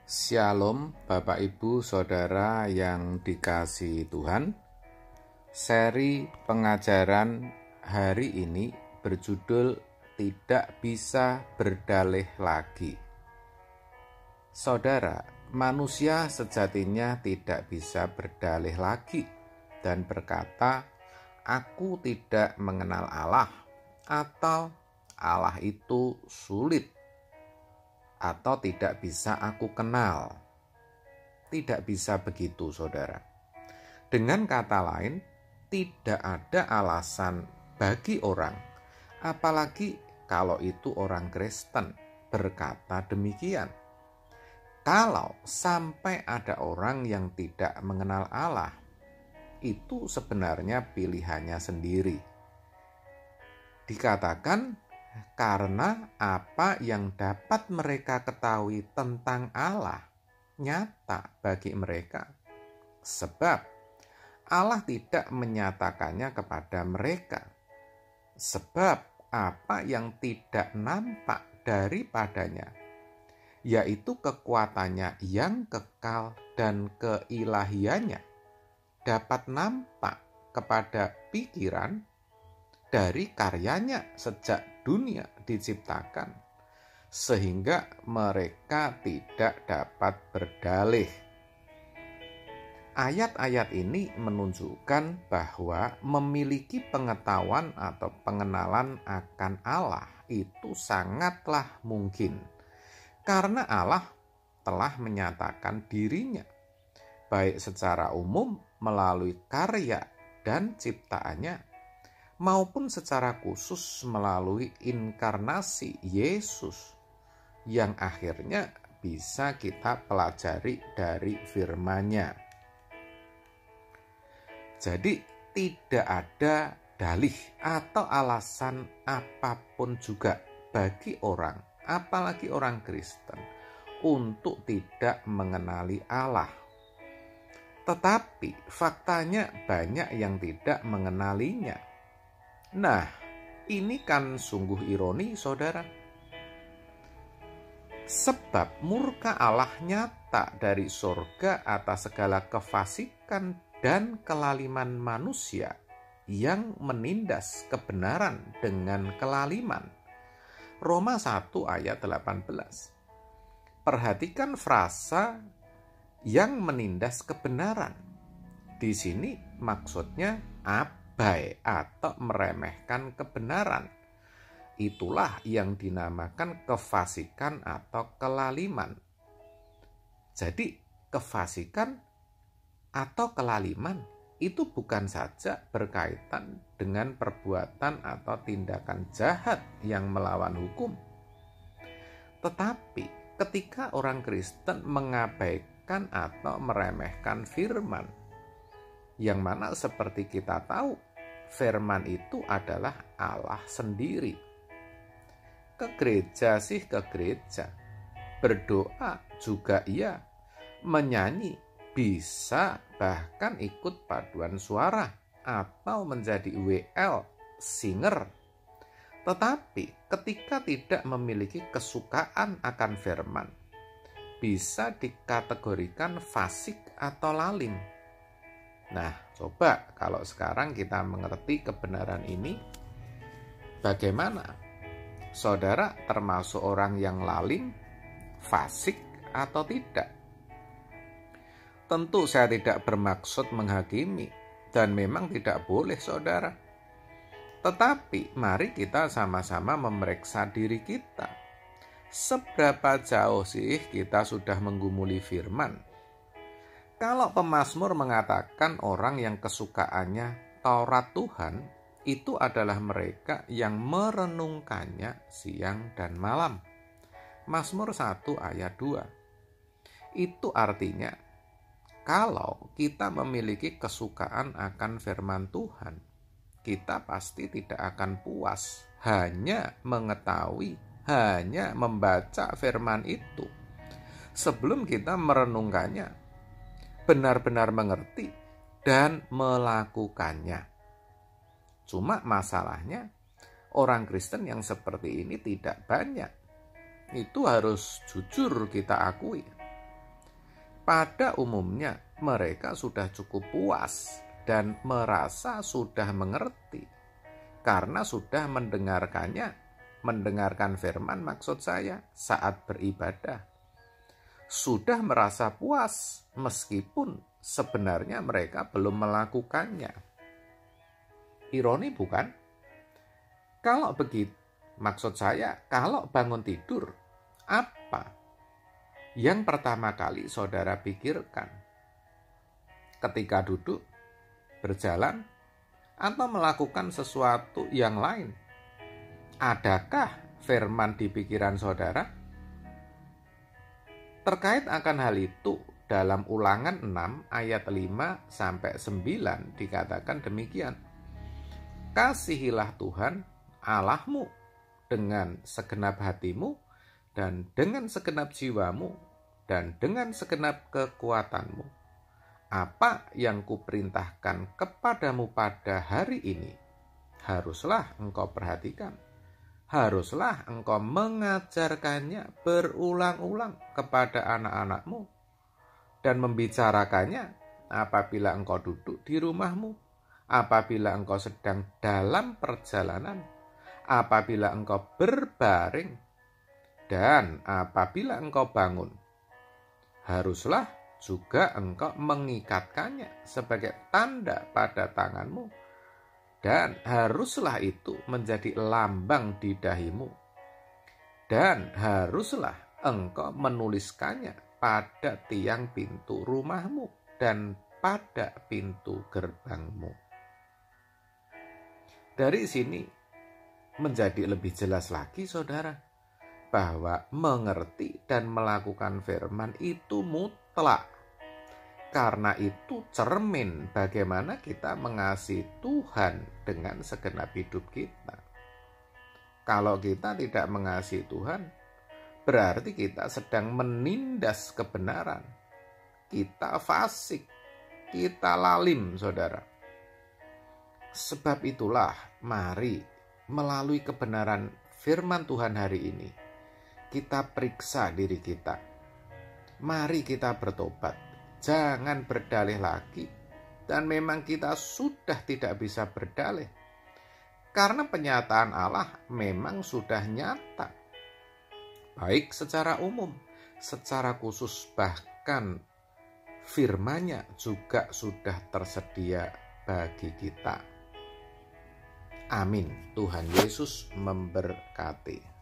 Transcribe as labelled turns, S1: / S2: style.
S1: Shalom Bapak Ibu Saudara yang dikasihi Tuhan. Seri pengajaran hari ini berjudul Tidak Bisa Berdalih Lagi. Saudara, manusia sejatinya tidak bisa berdalih lagi dan berkata, "Aku tidak mengenal Allah," atau "Allah itu sulit," atau "tidak bisa aku kenal." Tidak bisa begitu, saudara. Dengan kata lain, tidak ada alasan bagi orang, apalagi kalau itu orang Kristen, berkata demikian. Kalau sampai ada orang yang tidak mengenal Allah, itu sebenarnya pilihannya sendiri. Dikatakan karena apa yang dapat mereka ketahui tentang Allah nyata bagi mereka. Sebab Allah tidak menyatakannya kepada mereka. Sebab apa yang tidak nampak daripadanya, yaitu kekuatannya yang kekal dan keilahiannya, dapat nampak kepada pikiran dari karyanya sejak dunia diciptakan, sehingga mereka tidak dapat berdalih. Ayat-ayat ini menunjukkan bahwa memiliki pengetahuan atau pengenalan akan Allah itu sangatlah mungkin, karena Allah telah menyatakan dirinya, baik secara umum melalui karya dan ciptaannya, maupun secara khusus melalui inkarnasi Yesus yang akhirnya bisa kita pelajari dari firman-Nya. Jadi tidak ada dalih atau alasan apapun juga bagi orang, apalagi orang Kristen, untuk tidak mengenali Allah. Tetapi faktanya banyak yang tidak mengenalinya. Nah, ini kan sungguh ironi, saudara. Sebab murka Allah nyata dari surga atas segala kefasikan dan kelaliman manusia yang menindas kebenaran dengan kelaliman. Roma 1 ayat 18. Perhatikan frasa yang menindas kebenaran. Di sini maksudnya abai atau meremehkan kebenaran. Itulah yang dinamakan kefasikan atau kelaliman. Jadi kefasikan atau kelaliman itu bukan saja berkaitan dengan perbuatan atau tindakan jahat yang melawan hukum. Tetapi ketika orang Kristen mengabaikan atau meremehkan firman, yang mana seperti kita tahu, firman itu adalah Allah sendiri. Ke gereja sih ke gereja, berdoa juga iya, menyanyi bisa, bahkan ikut paduan suara atau menjadi WL singer. Tetapi ketika tidak memiliki kesukaan akan firman, bisa dikategorikan fasik atau lalim. Nah, coba kalau sekarang kita mengerti kebenaran ini, bagaimana? Saudara termasuk orang yang lalim, fasik atau tidak? Tentu saya tidak bermaksud menghakimi, dan memang tidak boleh, saudara. Tetapi mari kita sama-sama memeriksa diri kita. Seberapa jauh sih kita sudah menggumuli firman? Kalau pemazmur mengatakan orang yang kesukaannya Taurat Tuhan, itu adalah mereka yang merenungkannya siang dan malam. Mazmur 1 ayat 2. Itu artinya, kalau kita memiliki kesukaan akan firman Tuhan, kita pasti tidak akan puas hanya mengetahui, hanya membaca firman itu. Sebelum kita merenungkannya, benar-benar mengerti dan melakukannya. Cuma masalahnya orang Kristen yang seperti ini tidak banyak. Itu harus jujur kita akui. pada umumnya mereka sudah cukup puas dan merasa sudah mengerti karena sudah mendengarkan firman, maksud saya saat beribadah. Sudah merasa puas meskipun sebenarnya mereka belum melakukannya. Ironi bukan? Kalau begitu, maksud saya kalau bangun tidur, apa yang pertama kali saudara pikirkan ketika duduk, berjalan, atau melakukan sesuatu yang lain? Adakah firman di pikiran saudara? Terkait akan hal itu, dalam Ulangan 6 ayat 5-9 dikatakan demikian. Kasihilah Tuhan Allahmu dengan segenap hatimu dan dengan segenap jiwamu dan dengan segenap kekuatanmu. Apa yang kuperintahkan kepadamu pada hari ini, haruslah engkau perhatikan. Haruslah engkau mengajarkannya berulang-ulang kepada anak-anakmu dan membicarakannya apabila engkau duduk di rumahmu, apabila engkau sedang dalam perjalanan, apabila engkau berbaring, dan apabila engkau bangun. Haruslah juga engkau mengikatkannya sebagai tanda pada tanganmu, dan haruslah itu menjadi lambang di dahimu, dan haruslah engkau menuliskannya pada tiang pintu rumahmu dan pada pintu gerbangmu. Dari sini menjadi lebih jelas lagi, saudara, bahwa mengerti dan melakukan firman itu mutlak. Karena itu cermin bagaimana kita mengasihi Tuhan dengan segenap hidup kita. Kalau kita tidak mengasihi Tuhan, berarti kita sedang menindas kebenaran. Kita fasik, kita lalim, saudara. Sebab itulah, mari melalui kebenaran firman Tuhan hari ini, kita periksa diri kita. Mari kita bertobat. Jangan berdalih lagi. Dan memang kita sudah tidak bisa berdalih. Karena penyataan Allah memang sudah nyata. Baik secara umum, secara khusus, bahkan firman-Nya juga sudah tersedia bagi kita. Amin. Tuhan Yesus memberkati.